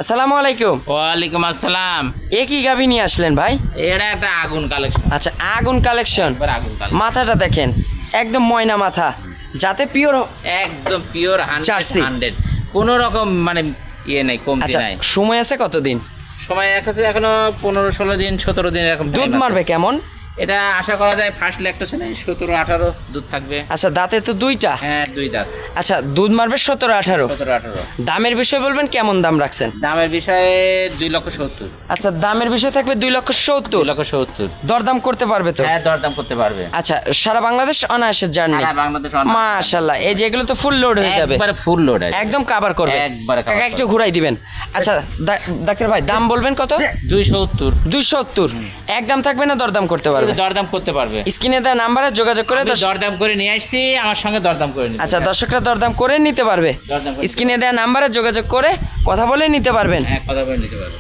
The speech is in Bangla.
আসসালামু আলাইকুম। ওয়ালাইকুম আসসালাম। এ কি গাভী নিয়ে আসলেন ভাই? এটা একটা আগুন কালেকশন। আচ্ছা, আগুন কালেকশন। আগুন কালেকশন, মাথাটা দেখেন, একদম ময়না মাথা, যাতে পিওর। একদম পিওর জার্সি। 100 কোনো রকম মানে ইয়ে নাই, কমতি আচ্ছা, নাই। সময় আছে কতদিন? সময় এখনো 15-16 দিন 17 দিন এরকম দুধ time আছে। মারবে কেমন? এটা আশা করা যায় ফার্স্ট ল্যাকটেশনে 17-18 দুধ থাকবে। আচ্ছা, দাঁতে তো দুইটা। হ্যাঁ, 2 দাঁত। আচ্ছা, দুধ মারবে 17-18। 17-18। দামের বিষয় বলবেন, কেমন দাম রাখছেন? দামের বিষয়ে 2,70,000। আচ্ছা, দামের বিষয় থাকবে 2,70,000। 2,70,000। দরদাম করতে পারবে তো? হ্যাঁ, দরদাম করতে পারবে। আচ্ছা, সারা বাংলাদেশ অনায়াসের জার্নি। সারা বাংলাদেশ মাশাআল্লাহ, এই যে এগুলো তো ফুল লোড হয়ে যাবে, একবারে ফুল লোড আছে, একদম কভার করবে। একবারে cover কাকা একটু করবে। ঘুরাই দিবেন। আচ্ছা, ডাক্তার ভাই দাম বলবেন কত? 270। 270। একদম থাকবে না দরদাম করতে পারবে? দরদাম করতে পারবে। স্ক্রিনে দেওয়া নাম্বারে যোগাযোগ করে আমি দরদাম করে নিয়ে আসছি, আমার সঙ্গে দরদাম করে নিতে। আচ্ছা, দর্শকরা দরদাম করে নিতে পারবে। দরদাম করে স্ক্রিনে দেওয়া নাম্বারে যোগাযোগ করে কথা বলে নিতে পারবেন। হ্যাঁ, কথা বলে নিতে পারবে।